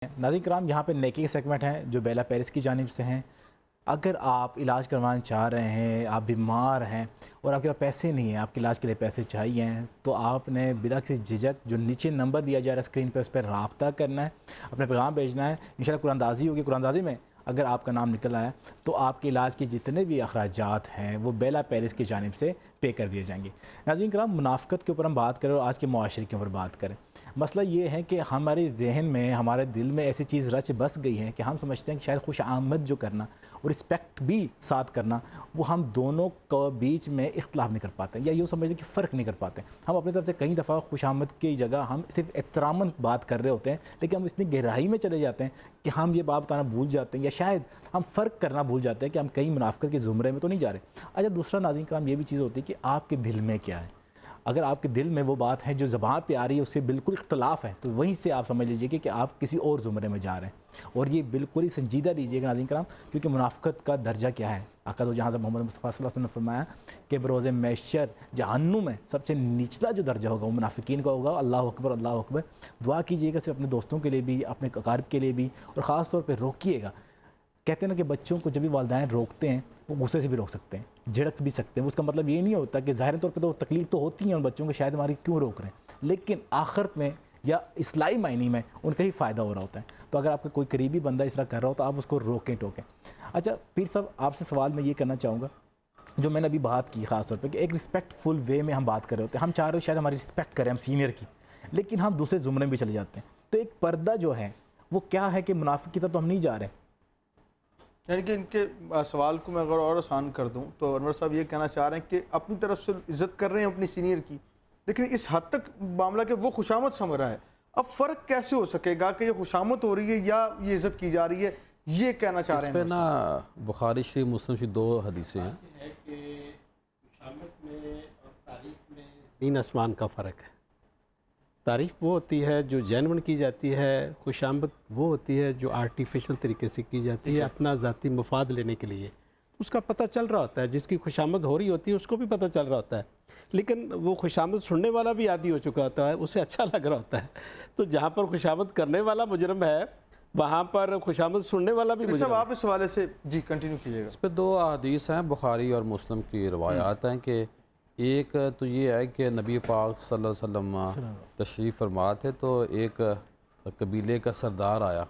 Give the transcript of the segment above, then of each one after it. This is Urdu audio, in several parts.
ناظرین کرام، یہاں پہ نیکی کے سیگمنٹ ہیں جو بیلا پیرس کی جانب سے ہیں۔ اگر آپ علاج کروانا چاہ رہے ہیں، آپ بیمار ہیں اور آپ کے پاس پیسے نہیں ہیں، آپ کے علاج کے لیے پیسے چاہیے ہیں، تو آپ نے بلا کسی جھجک جو نیچے نمبر دیا جا رہا ہے اسکرین پہ، اس پہ رابطہ کرنا ہے، اپنا پیغام بھیجنا ہے۔ انشاءاللہ قرآن اندازی ہوگی، قرآن اندازی میں اگر آپ کا نام نکل آیا تو آپ کے علاج کے جتنے بھی اخراجات ہیں وہ بیلا پیرس کی جانب سے پے کر دیے جائیں گے۔ ناظرین کرام، منافقت کے اوپر ہم بات کریں اور آج کے معاشرے کے اوپر بات کریں۔ مسئلہ یہ ہے کہ ہمارے ذہن میں، ہمارے دل میں ایسی چیز رچ بس گئی ہے کہ ہم سمجھتے ہیں کہ شاید خوش آمد جو کرنا اور رسپیکٹ بھی ساتھ کرنا، وہ ہم دونوں کو بیچ میں اختلاف نہیں کر پاتے ہیں، یا یوں سمجھتے ہیں کہ فرق نہیں کر پاتے ہیں۔ ہم اپنی طرف سے کئی دفعہ خوش آمد کی جگہ ہم صرف احتراماً بات کر رہے ہوتے ہیں، لیکن ہم اتنی گہرائی میں چلے جاتے ہیں کہ ہم یہ بات بتانا بھول جاتے ہیں، یا شاید ہم فرق کرنا بھول جاتے ہیں کہ ہم کئی منافقت کے زمرے میں تو نہیں جا رہے۔ اچھا، دوسرا ناظرین کرام یہ بھی چیز ہوتی ہے کہ آپ کے دل میں کیا ہے۔ اگر آپ کے دل میں وہ بات ہے جو زبان پہ آ رہی ہے اس سے بالکل اختلاف ہے، تو وہیں سے آپ سمجھ لیجئے کہ آپ کسی اور زمرے میں جا رہے ہیں، اور یہ بالکل ہی سنجیدہ لیجئے گا ناظرین کرام، کیونکہ منافقت کا درجہ کیا ہے۔ آقا تو جہاں سے محمد مصطفیٰ صلی اللہ علیہ وسلم نے فرمایا کہ بروز محشر جہنم میں سب سے نچلا جو درجہ ہوگا وہ منافقین کا ہوگا۔ اللہ اکبر، اللہ اکبر۔ دعا کیجئے گا صرف اپنے دوستوں کے لیے بھی، اپنے اقارب کے لیے بھی، اور خاص طور پہ روکیے گا۔ کہتے ہیں نا کہ بچوں کو جب بھی والدین روکتے ہیں وہ غصے سے بھی روک سکتے ہیں، جھڑک بھی سکتے ہیں، اس کا مطلب یہ نہیں ہوتا کہ ظاہر طور پہ تو تکلیف تو ہوتی ہے ان بچوں کو، شاید ہماری کیوں روک رہے ہیں، لیکن آخرت میں یا اصلاحی معنی میں ان کا ہی فائدہ ہو رہا ہوتا ہے۔ تو اگر آپ کا کوئی قریبی بندہ اس طرح کر رہا ہو تو آپ اس کو روکیں ٹوکیں۔ اچھا پیر صاحب، آپ سے سوال میں یہ کرنا چاہوں گا جو میں نے ابھی بات کی خاص طور پہ، کہ ایک رسپیکٹ فل وے میں ہم بات کر رہے ہوتے ہیں، ہم چاہ رہے ہو شاید ہماری رسپیکٹ کریں ہم سینئر کی، لیکن ہم دوسرے زمرے میں بھی چلے جاتے ہیں۔ تو ایک پردہ جو ہے وہ کیا ہے کہ منافق کی طرف تو ہم نہیں جا رہے۔ یعنی کہ ان کے سوال کو میں اگر اور آسان کر دوں تو انور صاحب یہ کہنا چاہ رہے ہیں کہ اپنی طرف سے عزت کر رہے ہیں اپنی سینئر کی، لیکن اس حد تک معاملہ کہ وہ خوشامد سمجھ رہا ہے۔ اب فرق کیسے ہو سکے گا کہ یہ خوشامد ہو رہی ہے یا یہ عزت کی جا رہی ہے، یہ کہنا چاہ رہے ہیں؟ اس پہ نا بخاری شریف مسلم شریف دو حدیثیں ہیں کہ خوشامد میں اور تعریف میں زمین آسمان کا فرق ہے۔ تعریف وہ ہوتی ہے جو جینون کی جاتی ہے، خوش آمد وہ ہوتی ہے جو آرٹیفیشل طریقے سے کی جاتی ہے اپنا ذاتی مفاد لینے کے لیے۔ اس کا پتہ چل رہا ہوتا ہے، جس کی خوش آمد ہو رہی ہوتی ہے اس کو بھی پتہ چل رہا ہوتا ہے، لیکن وہ خوش آمد سننے والا بھی عادی ہو چکا ہوتا ہے، اسے اچھا لگ رہا ہوتا ہے۔ تو جہاں پر خوش آمد کرنے والا مجرم ہے وہاں پر خوش آمد سننے والا بھی مجرم ہے۔ آپ اس حوالے سے جی کنٹینیو کیجیے گا۔ اس پہ دو حدیث ہیں بخاری اور مسلم کی روایات ہیں، کہ ایک تو یہ ہے کہ نبی پاک صلی اللہ علیہ وسلم تشریف فرما تھے، تو ایک قبیلے کا سردار آیا،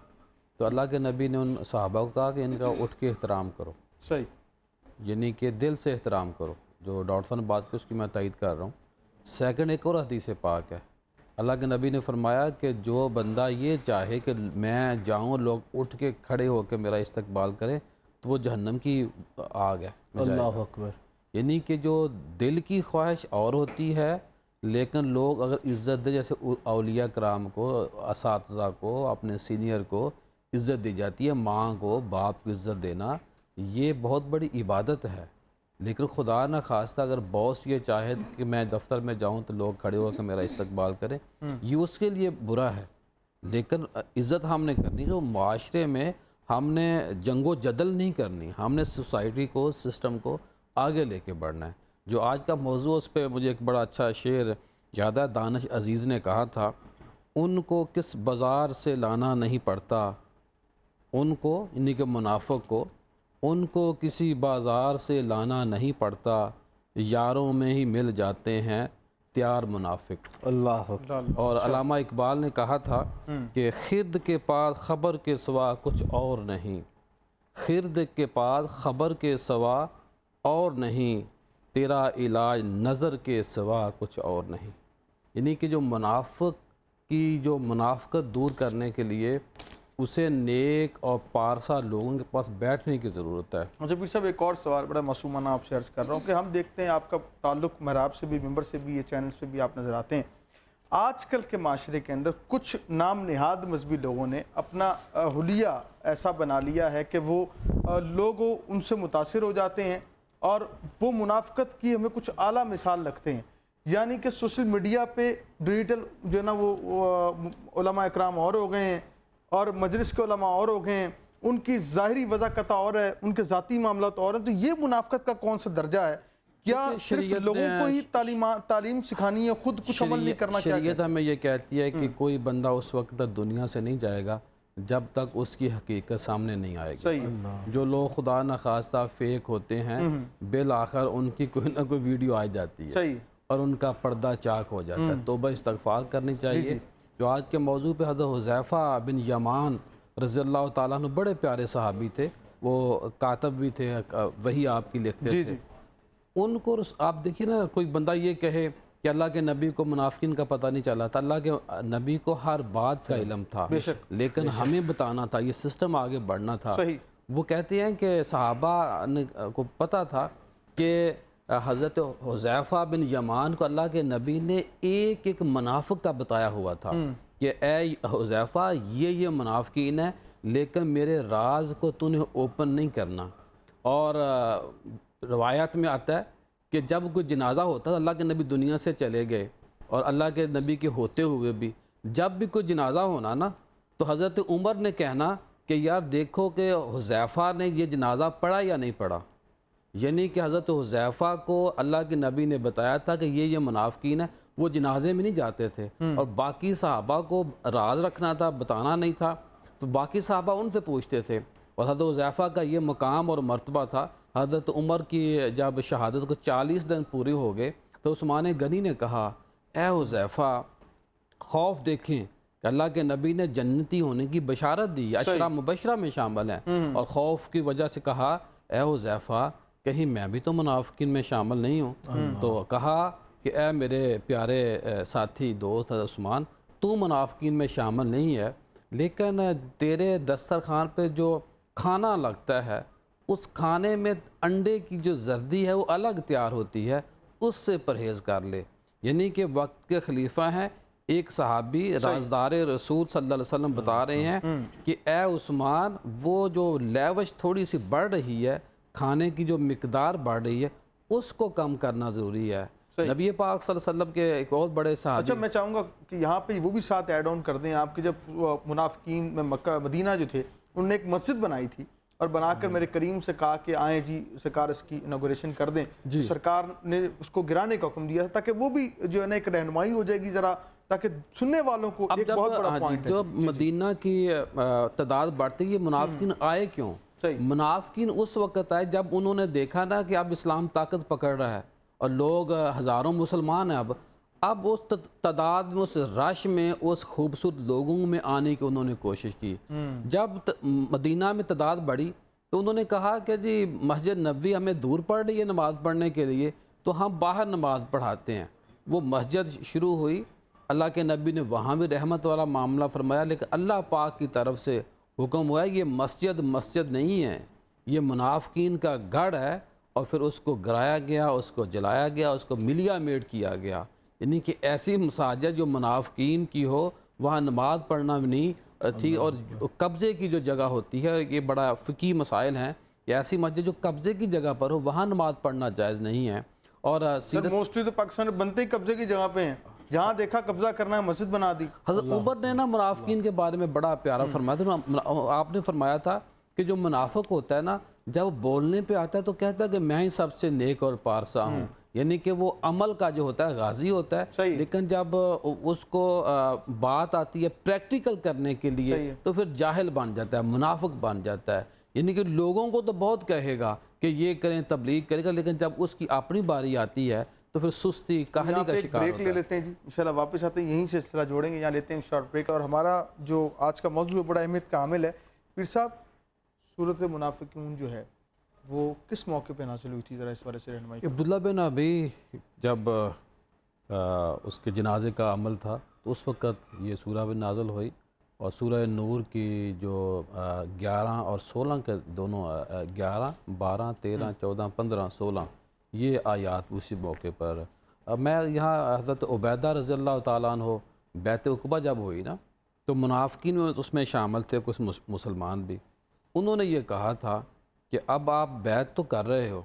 تو اللہ کے نبی نے ان صحابہ کو کہا کہ ان کا اٹھ کے احترام کرو، صحیح، یعنی کہ دل سے احترام کرو۔ جو ڈاکٹر صاحب نے بات کی اس کی میں تائید کر رہا ہوں۔ سیکنڈ ایک اور حدیث پاک ہے، اللہ کے نبی نے فرمایا کہ جو بندہ یہ چاہے کہ میں جاؤں لوگ اٹھ کے کھڑے ہو کے میرا استقبال کریں تو وہ جہنم کی آگ ہے۔ اللہ اکبر۔ یعنی کہ جو دل کی خواہش اور ہوتی ہے، لیکن لوگ اگر عزت دے، جیسے اولیاء کرام کو، اساتذہ کو، اپنے سینئر کو عزت دی جاتی ہے، ماں کو، باپ کو عزت دینا یہ بہت بڑی عبادت ہے، لیکن خدا نہ خواستہ اگر باس یہ چاہے کہ میں دفتر میں جاؤں تو لوگ کھڑے ہو کے میرا استقبال کریں، یہ اس کے لیے برا ہے۔ لیکن عزت ہم نے کرنی، جو معاشرے میں ہم نے جنگ و جدل نہیں کرنی، ہم نے سوسائٹی کو، سسٹم کو آگے لے کے بڑھنا ہے۔ جو آج کا موضوع، اس پہ مجھے ایک بڑا اچھا شعر یاد ہے، دانش عزیز نے کہا تھا، ان کو کس بازار سے لانا نہیں پڑتا، ان کو یعنی کہ منافق کو، ان کو کسی بازار سے لانا نہیں پڑتا، یاروں میں ہی مل جاتے ہیں تیار منافق۔ اللہ اکبر۔ اور علامہ اقبال نے کہا تھا کہ خرد کے پاس خبر کے سوا کچھ اور نہیں، خرد کے پاس خبر کے سوا اور نہیں، تیرا علاج نظر کے سوا کچھ اور نہیں۔ یعنی کہ جو منافق کی جو منافقت دور کرنے کے لیے اسے نیک اور پارسا لوگوں کے پاس بیٹھنے کی ضرورت ہے۔ مجھے پیر صاحب ایک اور سوال بڑا معصومانہ آپ سے عرض کر رہا ہوں کہ ہم دیکھتے ہیں آپ کا تعلق محراب سے بھی، ممبر سے بھی، یہ چینل سے بھی آپ نظر آتے ہیں۔ آج کل کے معاشرے کے اندر کچھ نام نہاد مذہبی لوگوں نے اپنا حلیہ ایسا بنا لیا ہے کہ وہ لوگ ان سے متاثر ہو جاتے ہیں اور وہ منافقت کی ہمیں کچھ اعلیٰ مثال لگتے ہیں۔ یعنی کہ سوشل میڈیا پہ ڈیجیٹل جو ہے نا وہ علماء اکرام اور ہو گئے ہیں اور مجلس کے علماء اور ہو گئے ہیں، ان کی ظاہری وضاحت اور ہے، ان کے ذاتی معاملات اور ہیں۔ تو یہ منافقت کا کون سا درجہ ہے؟ کیا صرف لوگوں کو ہی تعلیم سکھانی ہے، خود کچھ عمل نہیں کرنا؟ شریعت ہمیں یہ کہتی ہے کہ کوئی بندہ اس وقت تک دنیا سے نہیں جائے گا جب تک اس کی حقیقت سامنے نہیں آئے گی. صحیح ہے. جو لوگ خدا نخواستہ فیک ہوتے ہیں بالآخر ان کی کوئی نہ کوئی ویڈیو آ جاتی ہے صحیح. اور ان کا پردہ چاک ہو جاتا ہے. توبہ استغفار کرنی چاہیے. جو آج کے موضوع پہ حضرت حذیفہ بن یمان رضی اللہ تعالیٰ عنہ بڑے پیارے صحابی تھے, وہ کاتب بھی تھے, وہی آپ کی لکھتے تھے. ان کو آپ دیکھیے نا, کوئی بندہ یہ کہے کہ اللہ کے نبی کو منافقین کا پتہ نہیں چلا تھا. اللہ کے نبی کو ہر بات کا علم تھا, لیکن ہمیں بتانا تھا, یہ سسٹم آگے بڑھنا تھا. وہ کہتے ہیں کہ صحابہ کو پتہ تھا کہ حضرت حذیفہ بن یمان کو اللہ کے نبی نے ایک ایک منافق کا بتایا ہوا تھا کہ اے حذیفہ یہ منافقین ہے, لیکن میرے راز کو تو نے اوپن نہیں کرنا. اور روایات میں آتا ہے کہ جب کوئی جنازہ ہوتا ہے, اللہ کے نبی دنیا سے چلے گئے اور اللہ کے نبی کے ہوتے ہوئے بھی جب بھی کوئی جنازہ ہونا نا, تو حضرت عمر نے کہنا کہ یار دیکھو کہ حذیفہ نے یہ جنازہ پڑھا یا نہیں پڑھا. یعنی کہ حضرت حذیفہ کو اللہ کے نبی نے بتایا تھا کہ یہ منافقین ہے. وہ جنازے میں نہیں جاتے تھے اور باقی صحابہ کو راز رکھنا تھا, بتانا نہیں تھا, تو باقی صحابہ ان سے پوچھتے تھے. اور حضرت حذیفہ کا یہ مقام اور مرتبہ تھا. حضرت عمر کی جب شہادت کو 40 دن پورے ہو گئے تو عثمان غنی نے کہا اے حذیفہ خوف دیکھیں کہ اللہ کے نبی نے جنتی ہونے کی بشارت دی, عشرہ مبشرہ میں شامل ہیں, اور خوف کی وجہ سے کہا اے حذیفہ کہیں میں بھی تو منافقین میں شامل نہیں ہوں. تو کہا کہ اے میرے پیارے ساتھی دوست عثمان, تو منافقین میں شامل نہیں ہے, لیکن تیرے دسترخوان پہ جو کھانا لگتا ہے اس کھانے میں انڈے کی جو زردی ہے وہ الگ تیار ہوتی ہے, اس سے پرہیز کر لے. یعنی کہ وقت کے خلیفہ ہیں ایک صحابی رازدار رسول صلی اللہ علیہ وسلم بتا رہے ہیں کہ اے عثمان وہ جو لیوش تھوڑی سی بڑھ رہی ہے, کھانے کی جو مقدار بڑھ رہی ہے, اس کو کم کرنا ضروری ہے. نبی پاک صلی اللہ علیہ وسلم کے ایک اور بڑے صحابی. اچھا میں چاہوں گا کہ یہاں پہ وہ بھی ساتھ ایڈ آن کر دیں آپ کہ جب منافقین میں مکہ مدینہ جو تھے انہوں نے ایک مسجد بنائی تھی اور بنا کر میرے کریم سے کہا کہ آئیں جی سرکار اس کی انوگریشن کر دیں. سرکار نے اس کو گرانے کا حکم دیا تاکہ وہ بھی جو ہے نا ایک رہنمائی ہو جائے گی ذرا, تاکہ سننے والوں کو ایک بہت بڑا پوائنٹ ہے. جب مدینہ کی تعداد بڑھتی ہے, منافقین آئے کیوں؟ منافقین اس وقت آئے جب انہوں نے دیکھا نا کہ اب اسلام طاقت پکڑ رہا ہے اور لوگ ہزاروں مسلمان ہیں. اب اس تعداد میں, اس رش میں, اس خوبصورت لوگوں میں آنے کی انہوں نے کوشش کی. جب مدینہ میں تعداد بڑھی تو انہوں نے کہا کہ جی مسجد نبوی ہمیں دور پڑ رہی ہے نماز پڑھنے کے لیے, تو ہم باہر نماز پڑھاتے ہیں. وہ مسجد شروع ہوئی, اللہ کے نبی نے وہاں بھی رحمت والا معاملہ فرمایا, لیکن اللہ پاک کی طرف سے حکم ہوا ہے یہ مسجد نہیں ہے, یہ منافقین کا گڑھ ہے. اور پھر اس کو گرایا گیا, اس کو جلایا گیا, اس کو ملیا میٹ کیا گیا. یعنی کہ ایسی مساجد جو منافقین کی ہو وہاں نماز پڑھنا بھی نہیں تھی. اور قبضے کی جو جگہ ہوتی ہے, یہ بڑا فقہی مسائل ہیں, کہ ایسی مسجد جو قبضے کی جگہ پر ہو وہاں نماز پڑھنا جائز نہیں ہے. اور موسٹلی تو پاکستان میں بنتے ہی قبضے کی جگہ پہ ہیں, جہاں دیکھا قبضہ کرنا ہے مسجد بنا دی. حضرت عمر نے نا منافقین کے بارے میں بڑا پیارا فرمایا تھا. آپ نے فرمایا تھا کہ جو منافق ہوتا ہے نا, جب بولنے پہ آتا ہے تو کہتا ہے کہ میں ہی سب سے نیک اور پارسا ہوں. یعنی کہ وہ عمل کا جو ہوتا ہے غازی ہوتا ہے, لیکن جب اس کو بات آتی ہے پریکٹیکل کرنے کے لیے تو پھر جاہل بن جاتا ہے, منافق بن جاتا ہے. یعنی کہ لوگوں کو تو بہت کہے گا کہ یہ کریں, تبلیغ کرے گا, لیکن جب اس کی اپنی باری آتی ہے تو پھر سستی کاہلی کا شکار بریک لے لیتے ہیں جی, انشاءاللہ واپس آتے ہیں, یہیں سے سلسلہ جوڑیں گے. یہاں لیتے ہیں شارٹ بریک. اور ہمارا جو آج کا موضوع بڑا اہمیت کا حامل ہے. پیر صاحب, صورت منافقون جو ہے وہ کس موقع پہ نازل ہوئی تھی, ذرا اس بارے سے رہنمائی. عبداللہ بن ابی جب اس کے جنازے کا عمل تھا تو اس وقت یہ سورہ بھی نازل ہوئی, اور سورہ نور کی جو 11 اور 16 کے دونوں 11, 12, 13, 14, 15, 16 یہ آیات اسی موقع پر. میں یہاں حضرت عبیدہ رضی اللہ تعالیٰ عنہ بیعت عقبہ جب ہوئی نا, تو منافقین اس میں شامل تھے, کچھ مسلمان بھی. انہوں نے یہ کہا تھا کہ اب آپ بیعت تو کر رہے ہو,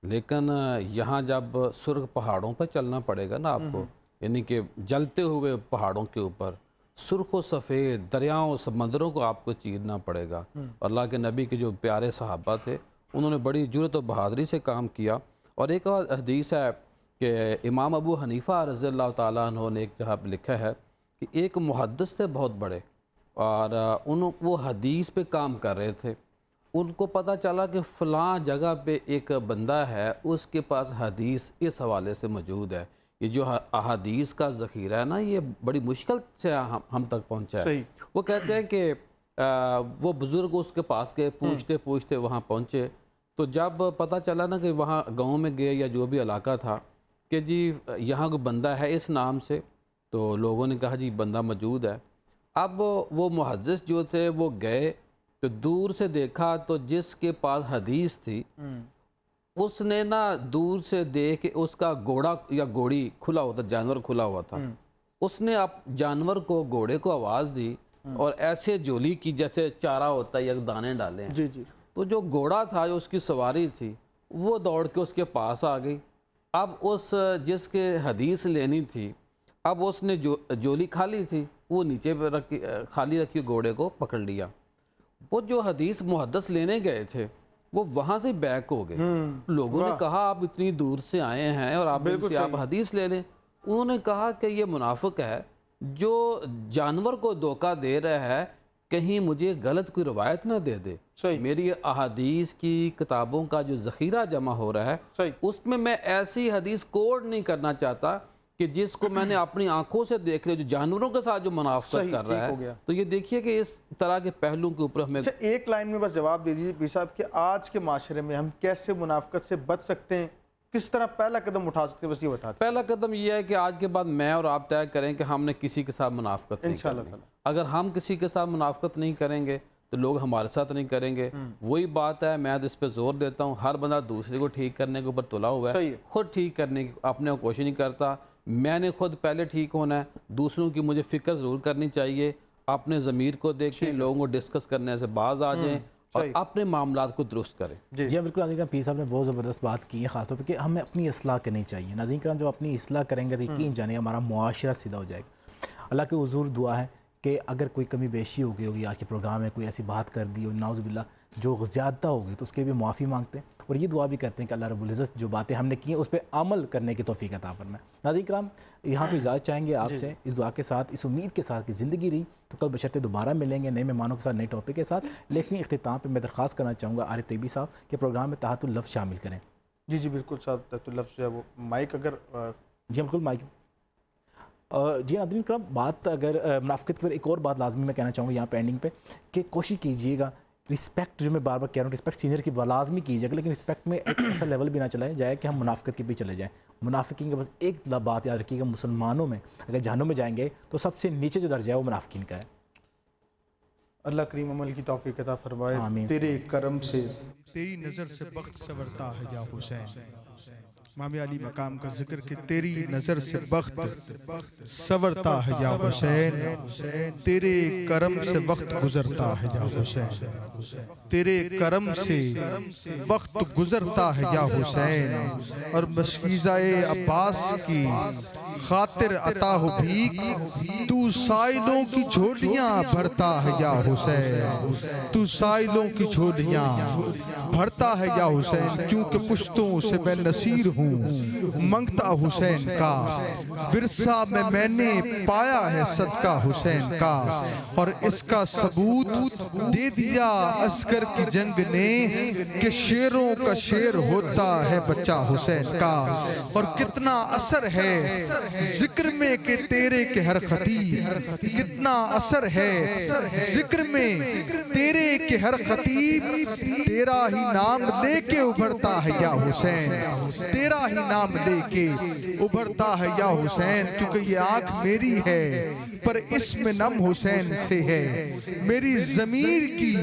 لیکن یہاں جب سرخ پہاڑوں پر چلنا پڑے گا نا آپ کو, یعنی کہ جلتے ہوئے پہاڑوں کے اوپر سرخ و سفید دریاؤں سمندروں کو آپ کو چیرنا پڑے گا. اللہ کے نبی کے جو پیارے صحابہ تھے انہوں نے بڑی جرأت و بہادری سے کام کیا. اور ایک اور حدیث ہے کہ امام ابو حنیفہ رضی اللہ تعالیٰ عنہ نے ایک جگہ پہ لکھا ہے کہ ایک محدث تھے بہت بڑے, اور وہ حدیث پہ کام کر رہے تھے. ان کو پتہ چلا کہ فلاں جگہ پہ ایک بندہ ہے, اس کے پاس حدیث اس حوالے سے موجود ہے. یہ جو احادیث کا ذخیرہ ہے نا, یہ بڑی مشکل سے ہم تک پہنچا ہے. وہ کہتے ہیں کہ وہ بزرگ اس کے پاس گئے, پوچھتے پوچھتے وہاں پہنچے. تو جب پتہ چلا نا کہ وہاں گاؤں میں گئے یا جو بھی علاقہ تھا کہ جی یہاں کوئی بندہ ہے اس نام سے, تو لوگوں نے کہا جی بندہ موجود ہے. اب وہ محدث جو تھے وہ گئے تو دور سے دیکھا تو جس کے پاس حدیث تھی اس نے نا دور سے دیکھ کے اس کا گھوڑا یا گھوڑی کھلا ہوا تھا, جانور کھلا ہوا تھا. اس نے جانور کو, گھوڑے کو آواز دی اور ایسے جولی کی جیسے چارہ ہوتا ہے یا دانے ڈالے ہیں. جی جی. تو جو گھوڑا تھا, جو اس کی سواری تھی, وہ دوڑ کے اس کے پاس آ گئی. اب اس جس کے حدیث لینی تھی, اب اس نے جولی کھالی تھی, وہ نیچے پہ رکھی, خالی رکھی گھوڑے کو پکڑ لیا. وہ جو حدیث محدث لینے گئے تھے وہ وہاں سے بیک ہو گئے. لوگوں نے کہا آپ اتنی دور سے آئے ہیں اور آپ ان سے آپ حدیث لے لیں. انہوں نے کہا کہ یہ منافق ہے جو جانور کو دھوکہ دے رہا ہے, کہیں مجھے غلط کوئی روایت نہ دے دے. میری احادیث کی کتابوں کا جو ذخیرہ جمع ہو رہا ہے اس میں ایسی حدیث کوڈ نہیں کرنا چاہتا کہ جس کو میں نے اپنی آنکھوں سے دیکھ لیا, جو جانوروں کے ساتھ جو منافقت کر رہا ہے. تو یہ دیکھیے کہ اس طرح کے پہلو کے اوپر ہمیں ایک لائن میں بس جواب دے دیجیے پیر صاحب کہ آج کے معاشرے میں ہم کیسے منافقت سے بچ سکتے ہیں, کس طرح پہلا قدم اٹھا سکتے ہیں, بس یہ بتا دیں. پہلا قدم یہ ہے کہ آج کے بعد میں اور آپ طے کریں کہ ہم نے کسی کے ساتھ منافقت نہیں کرنی. اگر ہم کسی کے ساتھ منافقت نہیں کریں گے تو لوگ ہمارے ساتھ نہیں کریں گے. وہی بات ہے, میں تو اس پہ زور دیتا ہوں, ہر بندہ دوسرے کو ٹھیک کرنے کے اوپر تلا ہوا ہے, خود ٹھیک کرنے کی اپنے کو کوشش نہیں کرتا. میں نے خود پہلے ٹھیک ہونا ہے, دوسروں کی مجھے فکر ضرور کرنی چاہیے. اپنے ضمیر کو دیکھیں, لوگوں کو ڈسکس کرنے سے باز آ جائیں اور اپنے معاملات کو درست کریں. جی بالکل. ناظرین کرام, پیر صاحب نے بہت زبردست بات کی ہے, خاص طور پہ کہ ہمیں اپنی اصلاح کرنی چاہیے. ناظرین کرام, جب اپنی اصلاح کریں گے تو یقین جانیے ہمارا معاشرہ سیدھا ہو جائے گا. اللہ کے حضور دعا ہے کہ اگر کوئی کمی بیشی ہو گئی ہوگی آج کے پروگرام میں, کوئی ایسی بات کر دی ہو نعوذ باللہ جو زیادہ ہوگی, تو اس کے بھی معافی مانگتے ہیں اور یہ دعا بھی کرتے ہیں کہ اللہ رب العزت جو باتیں ہم نے کی ہیں اس پہ عمل کرنے کی توفیق عطا فرمائے. ناظرین کرام, یہاں پہ اجازت چاہیں گے آپ سے اس دعا کے ساتھ, اس امید کے ساتھ کہ زندگی رہی تو کل بشرطے دوبارہ ملیں گے نئے مہمانوں کے ساتھ, نئے ٹاپک کے ساتھ. لیکن اختتام پہ میں درخواست کرنا چاہوں گا عارف طیبی صاحب کہ پروگرام میں تحت اللفظ شامل کریں. جی جی بالکل صاحب, تحت اللفظ جو ہے وہ مائک اگر جی بالکل مائک. جی ناظرین کرام, بات اگر منافقت پر ایک اور بات لازمی میں کہنا چاہوں گا یہاں پہ اینڈنگ پہ کہ کوشش کیجیے گا رسپیکٹ, جو میں بار بار کہہ رہا ہوں, رسپیکٹ سینئر کی لازمی کیجیے گا, لیکن رسپیکٹ میں ایک ایسا لیول بھی نہ چلائے جائے کہ ہم منافقت کے بھی چلے جائیں. منافقین کا بس ایک بات یاد رکھیے گا, مسلمانوں میں اگر جہنم میں جائیں گے تو سب سے نیچے جو درجہ ہے وہ منافقین کا ہے. اللہ کریم عمل کی توفیق عطا فرمائے. تیرے کرم سے تیری نظر سے بخت سنورتا ہے یا حسین. امام علی مقام کا ذکر کہ تیری نظر سے بخت سنورتا ہے یا حسین, تیرے کرم سے وقت گزرتا ہے یا حسین, تیرے کرم سے وقت گزرتا ہے یا حسین. اور مشکیزہ عباس کی خاطر عطا ہو بھیک, تو سائلوں کی جھولیاں بھرتا ہے یا حسین, تو سائلوں کی جھولیاں بھرتا ہے یا حسین. کیونکہ پشتوں سے میں نصیر ہوں منگتا حسین کا, ورثہ میں نے پایا ہے صدقہ حسین کا. اور اس کا ثبوت دے دیا عسکر کی جنگ نے کہ شیروں کا شیر ہوتا ہے بچہ حسین کا. اور کتنا اثر ہے ذکر میں کہ تیرے کے ہر خطیب, کتنا اثر ہے ذکر میں تیرے کے ہر خطیب, تیرا ہی نام لے کے ابھرتا ہے یا حسین, تیرا ہی نام لے کے ابھرتا ہے یا حسین. کیونکہ یہ آنکھ میری ہے پر اسم نم حسین سے ہے, میری ضمیر کی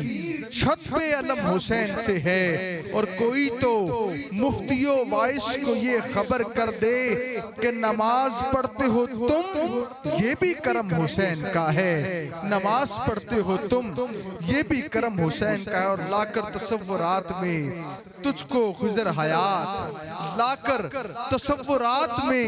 چھت پہ علم حسین سے ہے. اور کوئی تو مفتی و وائس کو یہ خبر کر دے کہ نماز پڑھتے ہو تم, یہ بھی کرم حسین کا ہے. نماز پڑھتے ہو تم, یہ بھی کرم حسین کا ہے. اور لا کر تصورات میں تجھ کو خضر حیات, لا کر تصورات میں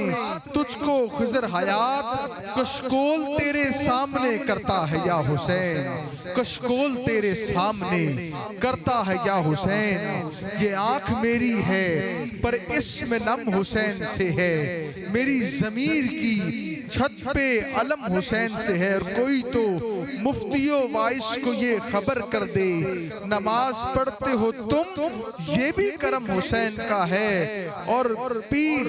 تجھ کو خضر حیات, کشکول تیرے سامنے کرتا ہے یا حسین, کشکول تیرے سامنے کرتا ہے یا حسین. یہ آنکھ میری ہے پر اسم نم حسین سے ہے, میری ضمیر کی چھت پہ علم حسین سے ہے. اور کوئی تو مفتیوں وائس کو یہ خبر کر دے، نماز پڑھتے ہو تم یہ بھی کرم حسین کا ہے، اور پیر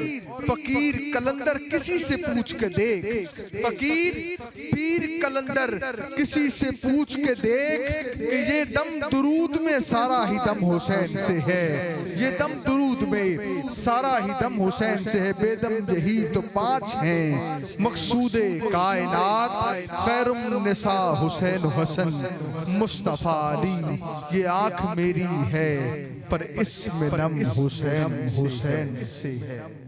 فقیر کلندر کسی سے پوچھ کے دیکھ، فقیر پیر کلندر کسی سے پوچھ کے دیکھ کہ یہ دم درود میں سارا ہی دم حسین سے ہے، یہ دم درود میں سارا ہی دم حسین سے ہے، بے دم یہی تو 5 ہیں، مقصود کائنات خیر النساء حسین و حسن مصطفیٰ علی، یہ آنکھ میری ہے پر اس میں نم حسین سے ہے۔